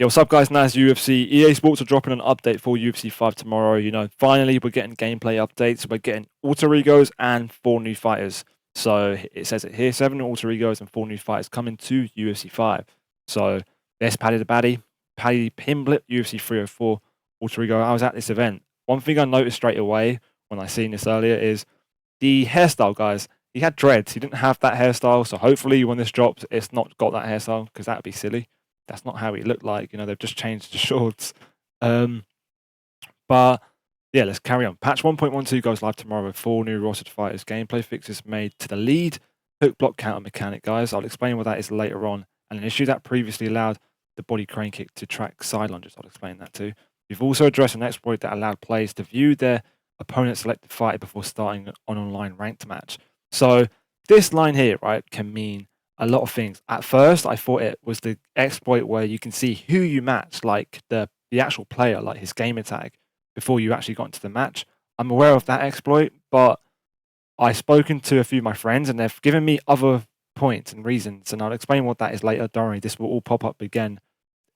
Yo, what's up, guys? NazUFC. EA Sports are dropping an update for UFC 5 tomorrow. Finally, we're getting gameplay updates. We're getting alter egos and 4 new fighters. So it says it here: 7 alter egos and 4 new fighters coming to UFC 5. So there's Paddy the Baddy, Paddy Pimblett, UFC 304 alter ego. I was at this event. One thing I noticed straight away when I seen this earlier is the hairstyle, guys. He had dreads. He didn't have that hairstyle. So hopefully, when this drops, it's not got that hairstyle because that would be silly. That's not how he looked like. They've just changed the shorts. But yeah, let's carry on. Patch 1.12 goes live tomorrow with 4 new rostered fighters. Gameplay fixes made to the lead hook block counter mechanic, guys. I'll explain what that is later on. And an issue that previously allowed the body crane kick to track side lunges. I'll explain that too. We've also addressed an exploit that allowed players to view their opponent's selected fighter before starting an online ranked match. So this line here, right, can mean a lot of things. At first, I thought it was the exploit where you can see who you match, like the actual player, like his gamer tag, before you actually got into the match. I'm aware of that exploit, but I've spoken to a few of my friends and they've given me other points and reasons, and I'll explain what that is later. Don't worry, this will all pop up again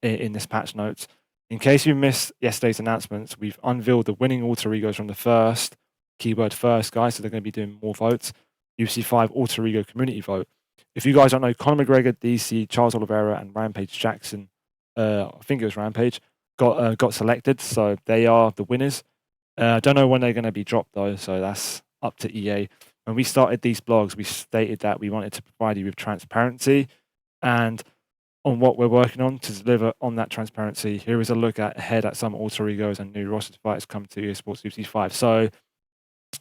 in this patch notes. In case you missed yesterday's announcements, we've unveiled the winning alter egos from the first, keyword first, guys, so they're going to be doing more votes. UFC 5 alter ego community vote. If you guys don't know, Conor McGregor, DC, Charles Oliveira, and Rampage Jackson, I think it was Rampage, got selected, so they are the winners. I don't know when they're going to be dropped though, so that's up to EA. When we started these blogs, we stated that we wanted to provide you with transparency and on what we're working on to deliver on that transparency. Here is a look ahead at some alter egos and new rostered fighters coming to EA Sports UFC 5. So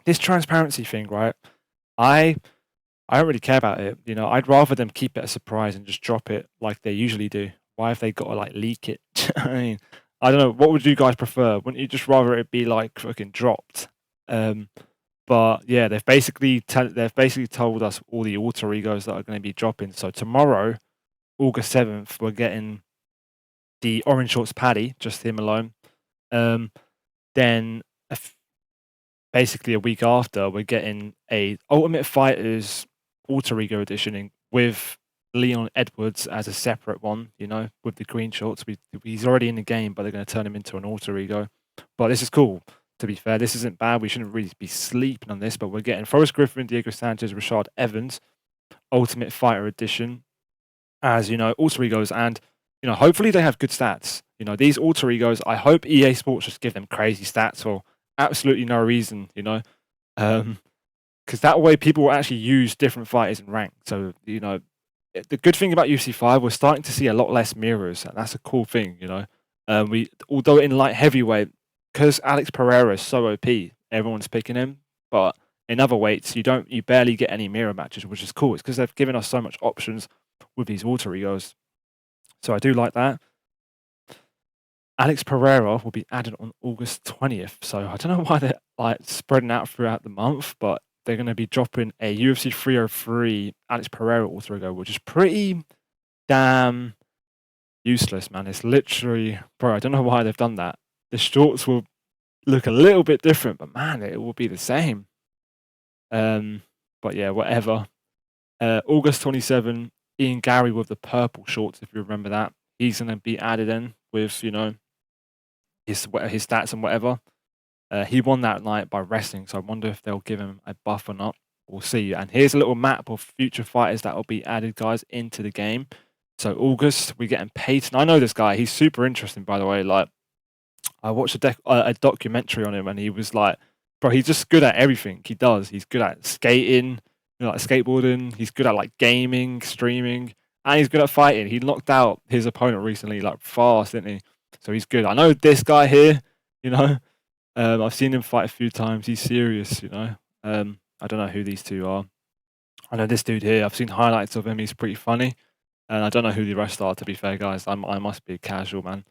this transparency thing, right? I don't really care about it. I'd rather them keep it a surprise and just drop it like they usually do. Why have they got to like leak it? I mean, I don't know. What would you guys prefer? Wouldn't you just rather it be like fucking dropped? But yeah, they've basically told us all the alter egos that are going to be dropping. So tomorrow, August 7th, we're getting the Orange Shorts Paddy, just him alone. Then basically a week after, we're getting a Ultimate Fighters alter ego edition with Leon Edwards as a separate one, with the green shorts. He's already in the game, but they're going to turn him into an alter ego. But this is cool, to be fair. This isn't bad. We shouldn't really be sleeping on this, but we're getting Forrest Griffin, Diego Sanchez, Rashad Evans, Ultimate Fighter edition as, alter egos. And, hopefully they have good stats. These alter egos, I hope EA Sports just give them crazy stats for absolutely no reason, because that way people will actually use different fighters in rank. So, the good thing about UFC 5, we're starting to see a lot less mirrors, and that's a cool thing, although in light heavyweight, because Alex Pereira is so OP, everyone's picking him, but in other weights, you barely get any mirror matches, which is cool. It's because they've given us so much options with these alter egos. So I do like that. Alex Pereira will be added on August 20th. So I don't know why they're like spreading out throughout the month, but they're going to be dropping a UFC 303 Alex Pereira alter ego, which is pretty damn useless, man. It's literally, bro, I don't know why they've done that. The shorts will look a little bit different, but man, it will be the same. But yeah, whatever. August 27, Ian Gary with the purple shorts, if you remember that. He's going to be added in with, his stats and whatever. He won that night by wrestling, so I wonder if they'll give him a buff or not. We'll see. And here's a little map of future fighters that will be added, guys, into the game. So August, we're getting Peyton. I know this guy. He's super interesting, by the way. Like, I watched a documentary on him, and he was like, bro, he's just good at everything he does. He's good at skating, like skateboarding. He's good at like gaming, streaming, and he's good at fighting. He knocked out his opponent recently, like fast, didn't he? So he's good. I know this guy here, I've seen him fight a few times. He's serious, I don't know who these two are. I know this dude here. I've seen highlights of him. He's pretty funny. And I don't know who the rest are, to be fair, guys. I must be a casual, man.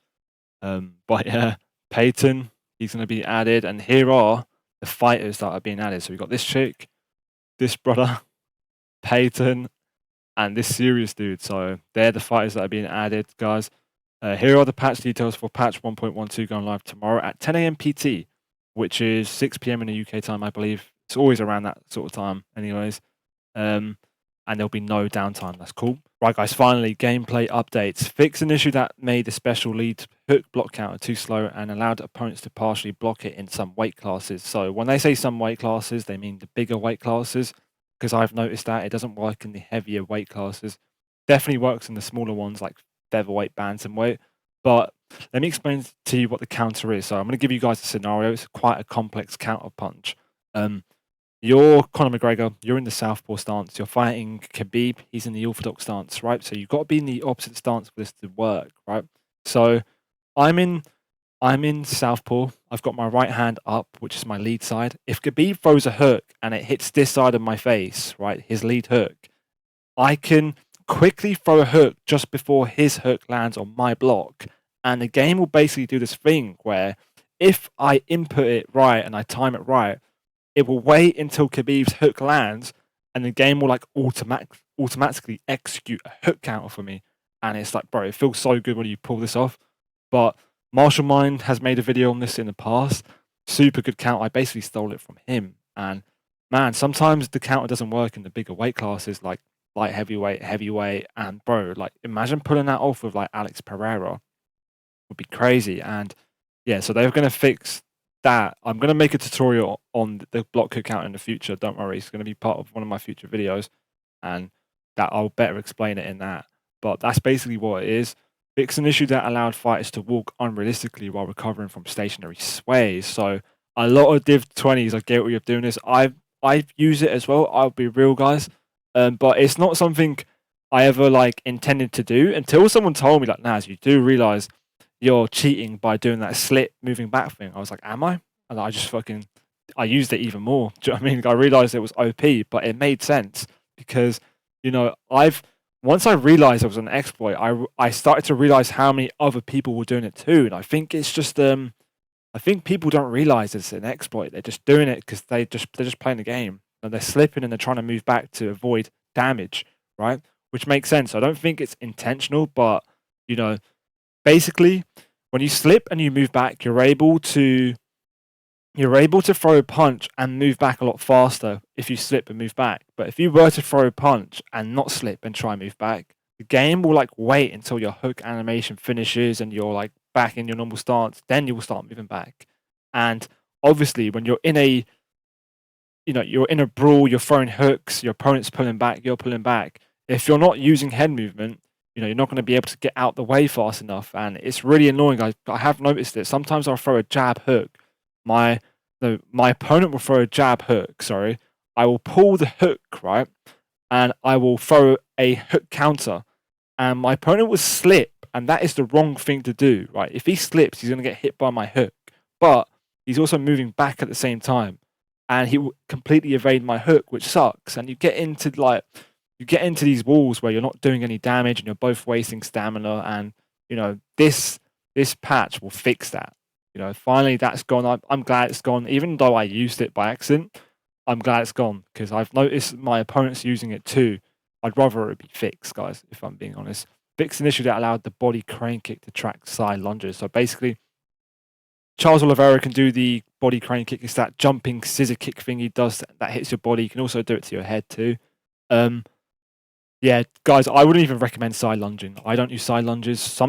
But yeah, Peyton, he's going to be added. And here are the fighters that are being added. So we've got this chick, this brother, Peyton, and this serious dude. So they're the fighters that are being added, guys. Here are the patch details for patch 1.12 going live tomorrow at 10 a.m. PT, which is 6 p.m. in the UK time, I believe. It's always around that sort of time anyways. And and there'll be no downtime. That's cool. Right, guys, finally, gameplay updates. Fix an issue that made the special lead hook block counter too slow and allowed opponents to partially block it in some weight classes. So when they say some weight classes, they mean the bigger weight classes, because I've noticed that it doesn't work in the heavier weight classes. Definitely works in the smaller ones like featherweight, bantamweight. But let me explain to you what the counter is. So I'm going to give you guys a scenario. It's quite a complex counter punch. You're Conor McGregor, you're in the southpaw stance, you're fighting Khabib, he's in the orthodox stance, right? So you've got to be in the opposite stance for this to work, right? So I'm in southpaw, I've got my right hand up, which is my lead side. If Khabib throws a hook and it hits this side of my face, right, his lead hook, I can quickly throw a hook just before his hook lands on my block. And the game will basically do this thing where if I input it right and I time it right, it will wait until Khabib's hook lands, and the game will like automatically execute a hook counter for me. And it's like, bro, it feels so good when you pull this off. But Marshall Mind has made a video on this in the past. Super good counter. I basically stole it from him. And man, sometimes the counter doesn't work in the bigger weight classes like light heavyweight, heavyweight, and bro, like imagine pulling that off with like Alex Pereira. Would be crazy. And yeah, so they're gonna fix that. I'm going to make a tutorial on the block hook counter in the future. Don't worry, it's going to be part of one of my future videos, and that I'll better explain it in that. But that's basically what it is. Fix an issue that allowed fighters to walk unrealistically while recovering from stationary sways. So a lot of Div 20s are guilty of doing this. I've used it as well. I'll be real, guys. But it's not something I ever like intended to do until someone told me like, Naz, you do realize you're cheating by doing that slip moving back thing. I was like, am I? And I just I used it even more. Do you know what I mean? I realized it was OP, but it made sense because, you know, once I realized it was an exploit, I started to realize how many other people were doing it too. And I think it's just, I think people don't realize it's an exploit. They're just doing it because they're just playing the game and they're slipping and they're trying to move back to avoid damage, right? Which makes sense. I don't think it's intentional, but, you know, basically, when you slip and you move back, you're able to throw a punch and move back a lot faster if you slip and move back. But if you were to throw a punch and not slip and try and move back, the game will like wait until your hook animation finishes and you're like back in your normal stance. Then you will start moving back. And obviously, when you're in a brawl, you're throwing hooks, your opponent's pulling back, you're pulling back. If you're not using head movement, you know, you're not going to be able to get out the way fast enough. And it's really annoying. I have noticed it. Sometimes I'll throw a jab hook. My opponent will throw a jab hook, sorry. I will pull the hook, right? And I will throw a hook counter. And my opponent will slip. And that is the wrong thing to do, right? If he slips, he's going to get hit by my hook. But he's also moving back at the same time. And he will completely evade my hook, which sucks. And you get into these walls where you're not doing any damage and you're both wasting stamina. And, you know, this patch will fix that. You know, finally that's gone. I'm glad it's gone. Even though I used it by accident, I'm glad it's gone because I've noticed my opponents using it too. I'd rather it be fixed, guys, if I'm being honest. Fix an issue that allowed the body crane kick to track side lunges. So basically, Charles Oliveira can do the body crane kick. It's that jumping scissor kick thing he does that hits your body. You can also do it to your head too. Yeah, guys, I wouldn't even recommend side lunging. I don't use side lunges.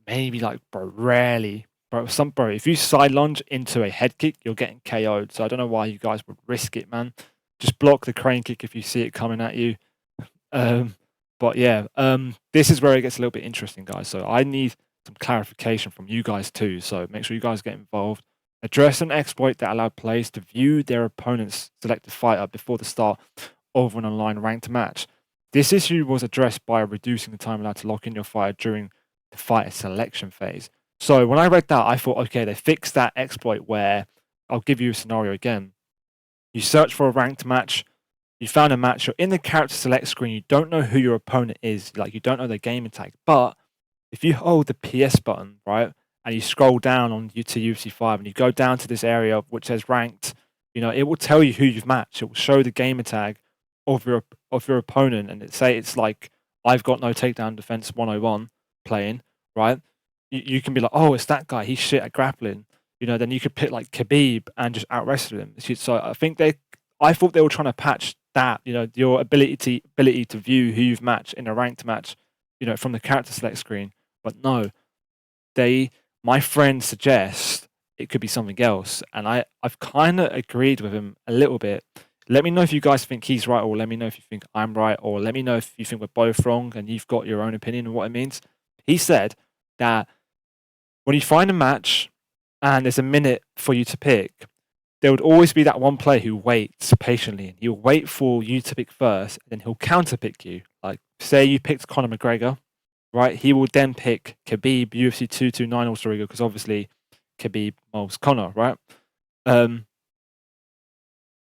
Maybe like, bro, rarely. Bro, if you side lunge into a head kick, you're getting KO'd. So I don't know why you guys would risk it, man. Just block the crane kick if you see it coming at you. But yeah, this is where it gets a little bit interesting, guys. So I need some clarification from you guys too. So make sure you guys get involved. Address an exploit that allowed players to view their opponent's selected fighter before the start of an online ranked match. This issue was addressed by reducing the time allowed to lock in your fighter during the fighter selection phase. So when I read that, I thought, okay, they fixed that exploit where, I'll give you a scenario again. You search for a ranked match, you found a match, you're in the character select screen, you don't know who your opponent is, like you don't know their game tag. But if you hold the PS button, right, and you scroll down to UFC 5 and you go down to this area which says ranked, you know, it will tell you who you've matched. It will show the gamer tag of your opponent, and it's like, I've got no takedown defense 101 playing, right? You can be like, oh, it's that guy, he's shit at grappling. You know, then you could pick like Khabib and just out wrestle him. So I thought they were trying to patch that, your ability to view who you've matched in a ranked match, from the character select screen. But no, my friend suggests it could be something else, and I've kind of agreed with him a little bit. Let me know if you guys think he's right, or let me know if you think I'm right, or let me know if you think we're both wrong and you've got your own opinion on what it means. He said that when you find a match and there's a minute for you to pick, there would always be that one player who waits patiently, and he'll wait for you to pick first, and then he'll counter pick you. Like, say you picked Conor McGregor, right? He will then pick Khabib, UFC 229 Ultra Rigo, because obviously Khabib molds Conor, right?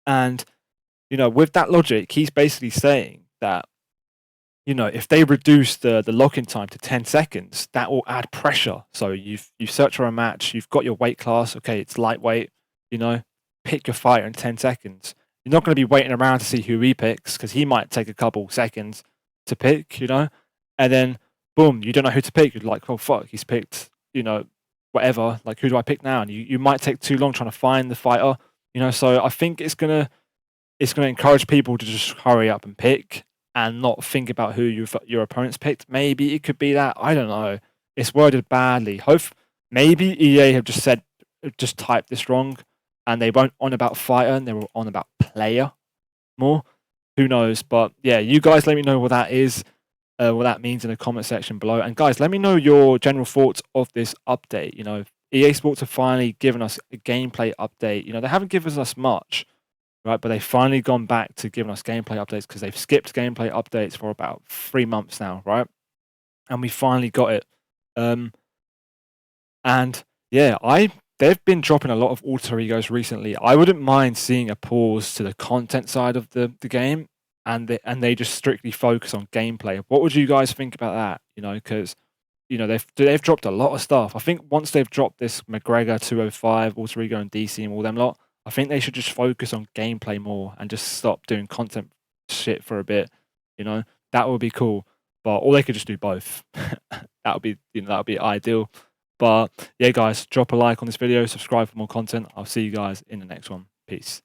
And with that logic, he's basically saying that if they reduce the lock-in time to 10 seconds, that will add pressure. So you search for a match, you've got your weight class, okay, it's lightweight, pick your fighter in 10 seconds. You're not going to be waiting around to see who he picks, because he might take a couple seconds to pick, and then boom, you don't know who to pick. You're like, oh fuck, he's picked, whatever. Like, who do I pick now? And you might take too long trying to find the fighter, So I think it's gonna encourage people to just hurry up and pick and not think about who your opponents picked. Maybe it could be that. I don't know. It's worded badly. Maybe EA have just typed this wrong, and they weren't on about fighter and they were on about player more. Who knows? But yeah, you guys let me know what that is, what that means in the comment section below. And guys, let me know your general thoughts of this update. EA Sports have finally given us a gameplay update. They haven't given us much, right? But they've finally gone back to giving us gameplay updates, because they've skipped gameplay updates for about 3 months now, right? And we finally got it. And yeah, they've been dropping a lot of alter egos recently. I wouldn't mind seeing a pause to the content side of the game, and they just strictly focus on gameplay. What would you guys think about that? Because they've dropped a lot of stuff. I think once they've dropped this McGregor 205, alter ego, and DC and all them lot, I think they should just focus on gameplay more and just stop doing content shit for a bit. That would be cool. But or they could just do both. that would be ideal. But yeah, guys, drop a like on this video, subscribe for more content. I'll see you guys in the next one. Peace.